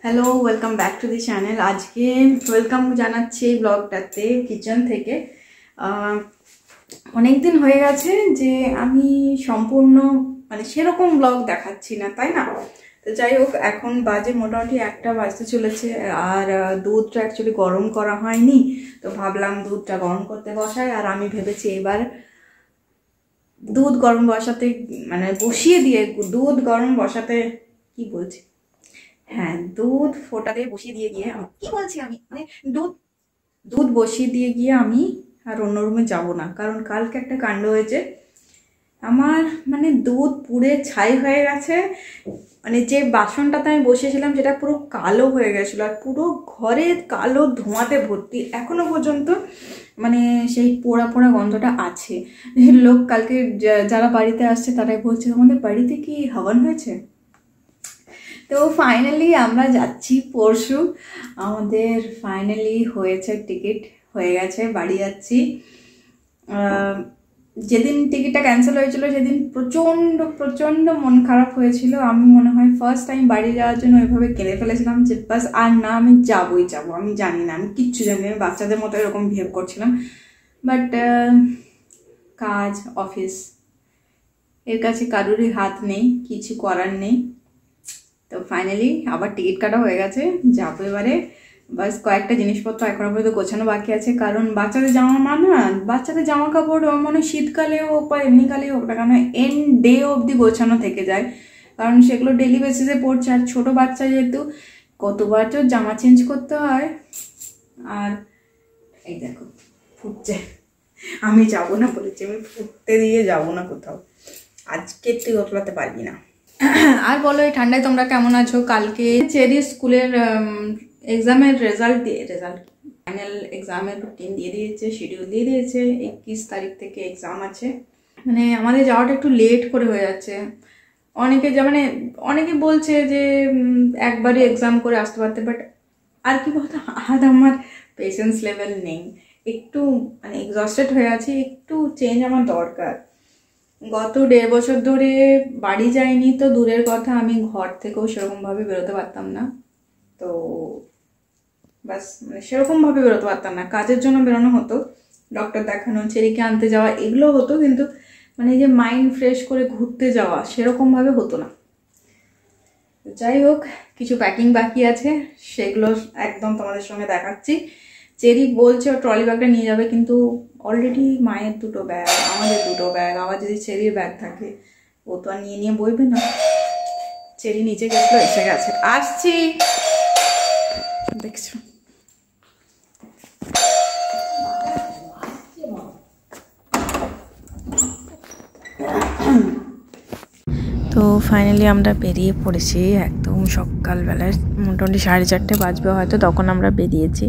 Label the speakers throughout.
Speaker 1: Hello, welcome back to the channel. আজকে welcome জানাচ্ছি এই ব্লগটাতে কিচেন থেকে। অনেক দিন হয়ে গেছে যে আমি সম্পূর্ণ সেরকম ব্লগ দেখাচ্ছি না, তাই না? তো যাই হোক, এখন বাজে মোটামুটি 1টা বাজতে চলেছে। আর দুধটা অ্যাকচুয়ালি গরম করা হয়নি, তো ভাবলাম দুধটা গরম করতে বসাই। আর আমি ভেবেছি এবার দুধ গরম বসাতে বসিয়ে দিয়ে দুধ গরম বসাতে কি বলছি, হ্যাঁ, দুধ ফোটাতে বসিয়ে দিয়ে গিয়ে কি বলছি আমি দুধ দুধ বসিয়ে দিয়ে গিয়ে আমি আর অন্য রুমে যাব না, কারণ কালকে একটা কাণ্ড হয়েছে। আমার দুধ পুড়ে ছাই হয়ে গেছে। যে বাসনটাতে আমি বসিয়েছিলাম সেটা পুরো কালো হয়ে গেছিলো, আর পুরো ঘরে কালো ধোঁয়াতে ভর্তি। এখনো পর্যন্ত সেই পোড়া পোড়া গন্ধটা আছে। লোক কালকে যারা বাড়িতে আসছে তারাই বলছে, আমাদের বাড়িতে কি হবন হয়েছে? তো ফাইনালি আমরা যাচ্ছি পরশু। আমাদের ফাইনালি হয়েছে, টিকিট হয়ে গেছে, বাড়ি যাচ্ছি। যেদিন টিকিটটা ক্যান্সেল হয়েছিল সেদিন প্রচণ্ড প্রচণ্ড মন খারাপ হয়েছিল। আমি মনে হয় ফার্স্ট টাইম বাড়ি যাওয়ার জন্য ওইভাবে কেঁদে ফেলেছিলাম যে বাস আর না, আমি যাবোই যাবো। আমি জানি না, আমি কিচ্ছু জানি না, আমি বাচ্চাদের মতো এরকম বিহেভ করছিলাম। বাট কাজ, অফিস, এর কাছে কারোরই হাত নেই, কিছু করার নেই। তো ফাইনালি আবার টিকিট কাটা হয়ে গেছে, যাবো এবারে। বাস কয়েকটা জিনিসপত্র এখনো পর্যন্ত গোছানো বাকি আছে, কারণ বাচ্চাদের বাচ্চাদের জামা কাপড় শীতকালে হোক বা এমনিকালেই হোক না কেন, এন্ড ডে অবধি গোছানো থেকে যায়, কারণ সেগুলো ডেলি বেসিসে পড়ছে। আর ছোটো বাচ্চা যেহেতু কতবার তো জামা চেঞ্জ করতে হয়। আর এই দেখো ফুটছে, আমি যাবো না বলেছি, আমি ফুটতে দিয়ে যাবো না কোথাও, আজকে তুই ওতলাতে পারবি না। আর বলো, এই ঠান্ডায় তোমরা কেমন আছো? কালকে চেরি স্কুলের এক্সামের ফাইনাল এক্সামের রুটিন দিয়ে দিয়েছে, শিডিউল দিয়ে দিয়েছে। 21 তারিখ থেকে এক্সাম আছে। আমাদের যাওয়াটা একটু লেট করে হয়ে যাচ্ছে। অনেকে বলছে যে একবারই এক্সাম করে আসতে পারতে, বাট আর কি বলতো, আর আমার পেশেন্স লেভেল নেই, একটু এক্সস্টেড হয়ে আছি, একটু চেঞ্জ আমার দরকার। গত 1.5 বছর ধরে বাড়ি যাইনি, তো দূরের কথা, আমি ঘর থেকেও সেরকমভাবে বেরোতে পারতাম না। তো বাস সেরকমভাবে বেরোতে পারতাম না। কাজের জন্য বেরোনো হতো, ডক্টর দেখানো, ছেলেকে আনতে যাওয়া, এগুলো হতো, কিন্তু যে মাইন্ড ফ্রেশ করে ঘুরতে যাওয়া সেরকমভাবে হতো না। যাই হোক, কিছু প্যাকিং বাকি আছে, সেগুলো একদম তোমাদের সঙ্গে দেখাচ্ছি। চেরি বলছে ও ট্রলি ব্যাগটা নিয়ে যাবে, কিন্তু অলরেডি মায়ের 2টো ব্যাগ, আমাদের 2টো ব্যাগ, আবার যদি চেরির ব্যাগ থাকে, ও তো আর নিয়ে বইবে না। চেরি নিচে গেছিলো, এসে গেছে, আসছি, দেখছো। তো ফাইনালি আমরা বেরিয়ে পড়েছি একদম সকালবেলায়, মোটামুটি 4:30 বাজবে হয়তো, তখন আমরা বেরিয়েছি।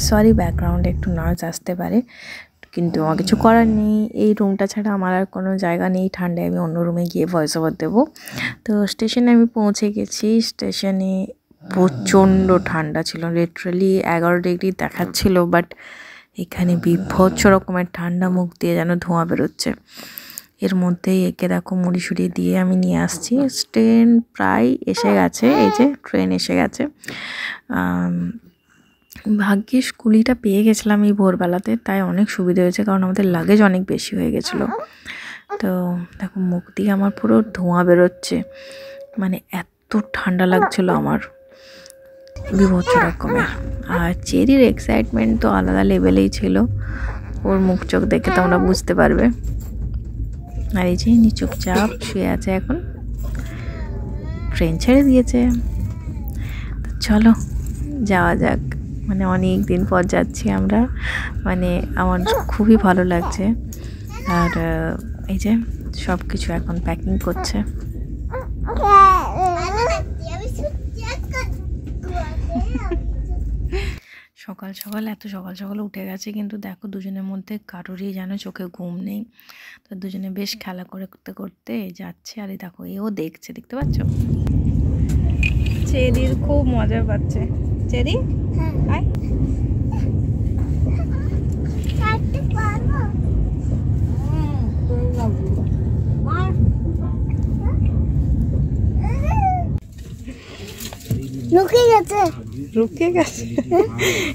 Speaker 1: সরি, ব্যাকগ্রাউন্ডে একটু নয়েজ আসতে পারে, কিন্তু আমার কিছু করার নেই। এই রুমটা ছাড়া আমার আর কোনো জায়গা নেই, ঠান্ডায় আমি অন্য রুমে গিয়ে ভয়েস ওভার দেবো। তো স্টেশনে আমি পৌঁছে গেছি। স্টেশনে প্রচণ্ড ঠান্ডা ছিল, লিটারালি 11 ডিগ্রি দেখাচ্ছিল, বাট এখানে বিভৎস রকমের ঠান্ডা, মুখ দিয়ে যেন ধোঁয়া বেরোচ্ছে। এর মধ্যেই একে দেখো মুড়ি সুড়ি দিয়ে আমি নিয়ে আসছি। ট্রেন প্রায় এসে গেছে, এই যে ট্রেন এসে গেছে। ভাগ্যিস কুলিটা পেয়ে গেছিলাম এই ভোরবেলাতে, তাই অনেক সুবিধা হয়েছে, কারণ আমাদের লাগেজ অনেক বেশি হয়ে গেছিলো। তো দেখো মুখ দিয়ে আমার পুরো ধোঁয়া বেরোচ্ছে, এত ঠান্ডা লাগছিল আমার, বিভৎস রকমের। আর চেরির এক্সাইটমেন্ট তো আলাদা লেভেলেই ছিল, ওর মুখ চোখ দেখে তোমরা বুঝতে পারবে। আর এই যে চুপচাপ শুয়ে আছে, এখন ট্রেন ছেড়ে দিয়েছে। চলো যাওয়া যাক, অনেক দিন পর যাচ্ছি আমরা, আমার খুবই ভালো লাগছে। আর এই যে সব কিছু এখন প্যাকিং করছে। সকাল সকাল, এত সকাল সকাল উঠে গেছে, কিন্তু দেখো দুজনের মধ্যে কারোরই যেন চোখে ঘুম নেই। তো দুজনে বেশ খেলা করতে করতে যাচ্ছে। আর দেখো এও দেখছে, দেখতে পাচ্ছ, চেরির খুব মজা পাচ্ছে। Cherry, hi.
Speaker 2: লুকিয়ে গেছে।
Speaker 3: লুকিয়ে গেছে?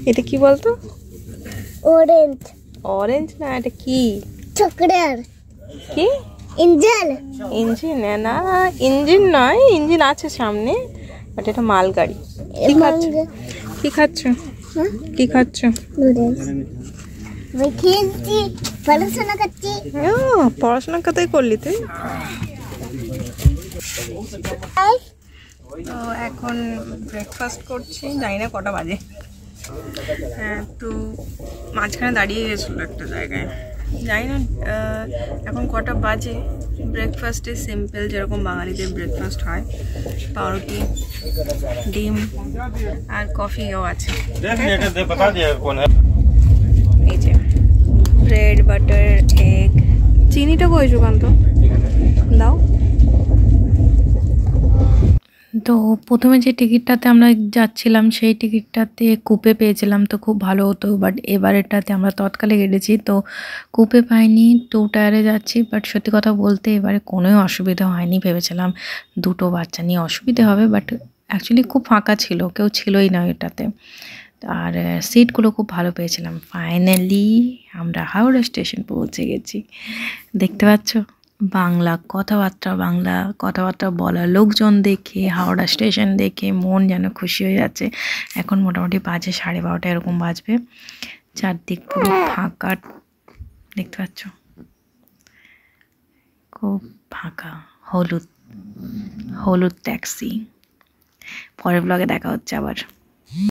Speaker 3: এটা কি বলতো?
Speaker 2: অরেঞ্জ।
Speaker 3: অরেঞ্জ না, এটা কি?
Speaker 2: চকলেট।
Speaker 3: কি?
Speaker 2: ইঞ্জিন।
Speaker 3: ইঞ্জিন? না, ইঞ্জিন নয়, ইঞ্জিন আছে সামনে, বাট এটা মালগাড়ি। কি খাচ্ছ? কি খাচ্ছ? কি খাচ্ছ?
Speaker 2: নুডলস। আমি খেলছি, পড়াশোনা করছি।
Speaker 3: পড়াশোনা কোথায় করলি তুই? তো এখন ব্রেকফাস্ট করছি, জানি না কটা বাজে। হ্যাঁ, তো মাঝখানে দাঁড়িয়ে গেছিলো একটা জায়গায়, জানি না এখন কটা বাজে। ব্রেকফাস্টে সিম্পল যেরকম বাঙালিদের ব্রেকফাস্ট হয়, পাউরুটি, ডিম আর কফিও আছে। এই যে ব্রেড, বাটার, এগ। চিনিটা কই সুকান্ত? দাও। তো প্রথমে যে টিকিটটাতে আমরা যাচ্ছিলাম সেই টিকিটটাতে কুপে পেয়েছিলাম, তো খুব ভালো হতো, বাট এবারেরটাতে আমরা তৎকালে কেটেছি, তো কুপে পাইনি, 2 টায়ারে যাচ্ছি। বাট সত্যি কথা বলতে এবারে কোনোই অসুবিধা হয়নি, ভেবেছিলাম দুটো বাচ্চা নিয়ে অসুবিধে হবে, বাট অ্যাকচুয়ালি খুব ফাঁকা ছিল, কেউ ছিলই না এটাতে, আর সিটগুলো খুব ভালো পেয়েছিলাম। ফাইনালি আমরা হাওড়া স্টেশন পৌঁছে গেছি। দেখতে পাচ্ছ বাংলা কথাবার্তা বলা লোকজন দেখে, হাওড়া স্টেশন দেখে মন যেন খুশি হয়ে যাচ্ছে। এখন মোটামুটি বাজে 12:30 এরকম বাজবে, চারদিক পুরো ফাঁকা, দেখতে পাচ্ছ খুব ফাঁকা। হলুদ ট্যাক্সি। পরের ব্লগে দেখা হচ্ছে আবার।